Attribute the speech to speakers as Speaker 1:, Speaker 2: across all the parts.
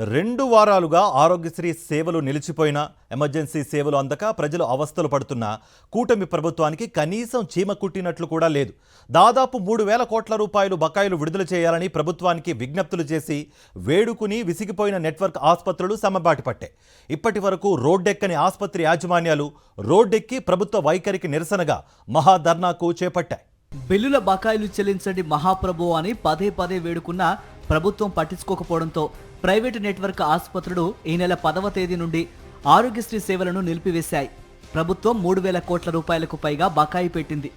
Speaker 1: 2 వారాలుగా ఆరోగ్యశ్రీ సేవలు నిలిచిపోయిన ఎమర్జెన్సీ సేవలు అందక ప్రజలు అవస్థలు పడుతున్న కూటమి ప్రభుత్వానికి కనీసం చీమ కుట్టినట్లు కూడా లేదు. దాదాపు 3,000 కోట్ల రూపాయలు బకాయిలు విడుదల చేయాలని ప్రభుత్వానికి విజ్ఞప్తులు చేసి వేడుకుని విసిగిపోయిన నెట్వర్క్ ఆసుపత్రులు సమ్మబాటి పట్టాయి. ఇప్పటి వరకు రోడ్డెక్కని ఆసుపత్రి యాజమాన్యాలు రోడ్డెక్కి ప్రభుత్వ వైఖరికి నిరసనగా మహాధర్నాకు చేపట్టాయి.
Speaker 2: బిల్లుల బకాయిలు చెల్లించండి మహాప్రభు అని పదే పదే వేడుకున్నా ప్రభుత్వం పట్టించుకోకపోవడంతో ప్రైవేటు నెట్వర్క్ ఆసుపత్రులు ఈ నెల 10వ తేదీ నుండి ఆరోగ్యశ్రీ సేవలను నిలిపివేశాయి. ప్రభుత్వం 3,000 కోట్ల రూపాయలకు పైగా బకాయి పెట్టింది.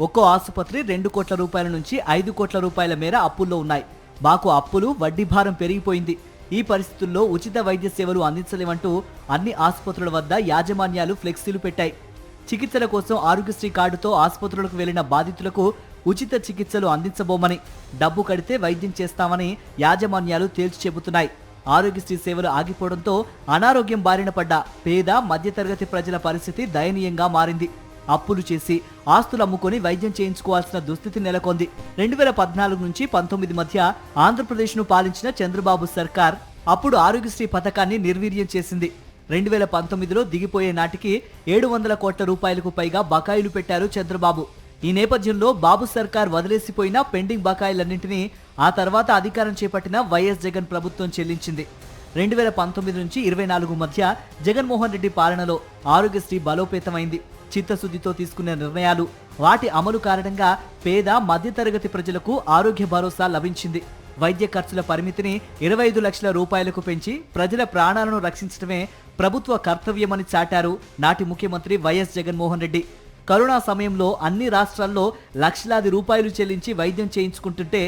Speaker 2: ఒక్కో ఆసుపత్రి 2 కోట్ల రూపాయల నుంచి 5 కోట్ల రూపాయల మేర అప్పుల్లో ఉన్నాయి. మాకు అప్పులు, వడ్డీ భారం పెరిగిపోయింది. ఈ పరిస్థితుల్లో ఉచిత వైద్య సేవలు అందించలేమంటూ అన్ని ఆసుపత్రుల వద్ద యాజమాన్యాలు ఫ్లెక్సీలు పెట్టాయి. చికిత్సల కోసం ఆరోగ్యశ్రీ కార్డుతో ఆసుపత్రులకు వెళ్లిన బాధితులకు ఉచిత చికిత్సలు అందించబోమని, డబ్బు కడితే వైద్యం చేస్తామని యాజమాన్యాలు తేల్చి చెబుతున్నాయి. ఆరోగ్యశ్రీ సేవలు ఆగిపోవడంతో అనారోగ్యం బారిన పడ్డ పేద, మధ్యతరగతి ప్రజల పరిస్థితి దయనీయంగా మారింది. అప్పులు చేసి ఆస్తులు అమ్ముకొని వైద్యం చేయించుకోవాల్సిన దుస్థితి నెలకొంది. 2014 నుంచి 19 మధ్య ఆంధ్రప్రదేశ్ను పాలించిన చంద్రబాబు సర్కార్ అప్పుడు ఆరోగ్యశ్రీ పథకాన్ని నిర్వీర్యం చేసింది. 2019లో దిగిపోయే నాటికి 700 కోట్ల రూపాయలకు పైగా బకాయిలు పెట్టారు చంద్రబాబు. ఈ నేపథ్యంలో బాబు సర్కార్ వదిలేసిపోయిన పెండింగ్ బకాయిలన్నింటినీ ఆ తర్వాత అధికారం చేపట్టిన వైఎస్ జగన్ ప్రభుత్వం చెల్లించింది. 2019 నుంచి 24 మధ్య జగన్మోహన్ రెడ్డి పాలనలో ఆరోగ్యశ్రీ బలోపేతమైంది. చిత్తశుద్ధితో తీసుకున్న నిర్ణయాలు, వాటి అమలు కారణంగా పేద, మధ్యతరగతి ప్రజలకు ఆరోగ్య భరోసా లభించింది. వైద్య ఖర్చుల పరిమితిని 25 లక్షల రూపాయలకు పెంచి ప్రజల ప్రాణాలను రక్షించడమే ప్రభుత్వ కర్తవ్యమని చాటారు నాటి ముఖ్యమంత్రి వైఎస్ జగన్మోహన్ రెడ్డి. కరోనా సమయంలో అన్ని రాష్ట్రాల్లో లక్షలాది రూపాయలు చెల్లించి వైద్యం చేయించుకుంటుంటే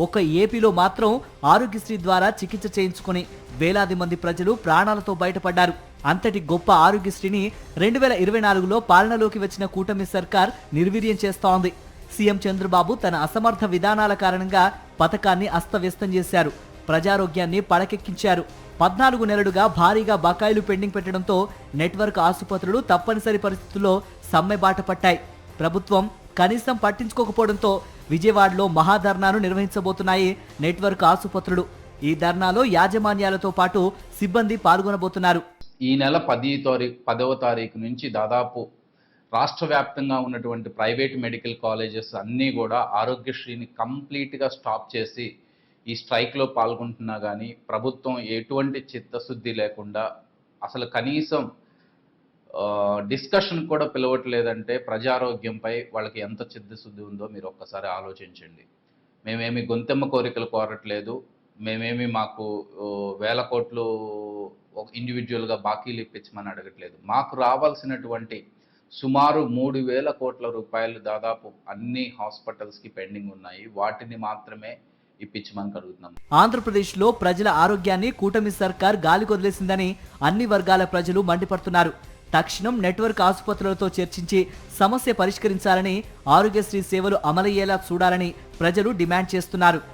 Speaker 2: ఒక ఏపీలో మాత్రం ఆరోగ్యశ్రీ ద్వారా చికిత్స చేయించుకుని వేలాది మంది ప్రజలు ప్రాణాలతో బయటపడ్డారు. అంతటి గొప్ప ఆరోగ్యశ్రీని 2024లో పాలనలోకి వచ్చిన కూటమి సర్కార్ నిర్వీర్యం చేస్తోంది. సీఎం చంద్రబాబు తన అసమర్థ విధానాల కారణంగా పథకాన్ని అస్తవ్యస్తం చేశారు. ప్రజారోగ్యాన్ని పడకెక్కించారు. 14 నెలలుగా భారీగా బకాయిలు పెండింగ్ పెట్టడంతో నెట్వర్క్ ఆసుపత్రులు తప్పనిసరి పరిస్థితుల్లో సమ్మెబాట పట్టాయి. ప్రభుత్వం కనీసం పట్టించుకోకపోవడంతో విజయవాడలో మహాధర్నాను నిర్వహించబోతున్నాయి నెట్వర్క్ ఆసుపత్రులు. ఈ ధర్నాలో యాజమాన్యాలతో పాటు సిబ్బంది పాల్గొనబోతున్నారు.
Speaker 3: ఈ నెల 10వ తారీఖు నుంచి దాదాపు రాష్ట్ర వ్యాప్తంగా ఉన్నటువంటి ప్రైవేట్ మెడికల్ కాలేజెస్ అన్నీ కూడా ఆరోగ్యశ్రీని కంప్లీట్గా స్టాప్ చేసి ఈ స్ట్రైక్లో పాల్గొంటున్నా కానీ ప్రభుత్వం ఎటువంటి చిత్తశుద్ధి లేకుండా అసలు కనీసం డిస్కషన్ కూడా పిలవట్లేదంటే ప్రజారోగ్యంపై వాళ్ళకి ఎంత చిత్తశుద్ధి ఉందో మీరు ఒక్కసారి ఆలోచించండి. మేమేమి గొంతెమ్మ కోరికలు కోరట్లేదు. మేమేమి మాకు 1,000 కోట్లు ఇండివిజువల్గా బాకీలు ఇప్పించమని అడగట్లేదు. మాకు రావాల్సినటువంటి సుమారు 3,000 కోట్ల రూపాయలు దాదాపు అన్ని హాస్పిటల్స్కి పెండింగ్ ఉన్నాయి. వాటిని మాత్రమే ఇప్పించమని అడుగుతున్నాం.
Speaker 2: ఆంధ్రప్రదేశ్లో ప్రజల ఆరోగ్యాన్ని కూటమి సర్కార్ గాలికొదిలేసిందని అన్ని వర్గాల ప్రజలు మండిపడుతున్నారు. తక్షణం నెట్వర్క్ ఆసుపత్రులతో చర్చించి సమస్య పరిష్కరించాలని, ఆరోగ్యశ్రీ సేవలు అమలయ్యేలా చూడాలని ప్రజలు డిమాండ్ చేస్తున్నారు.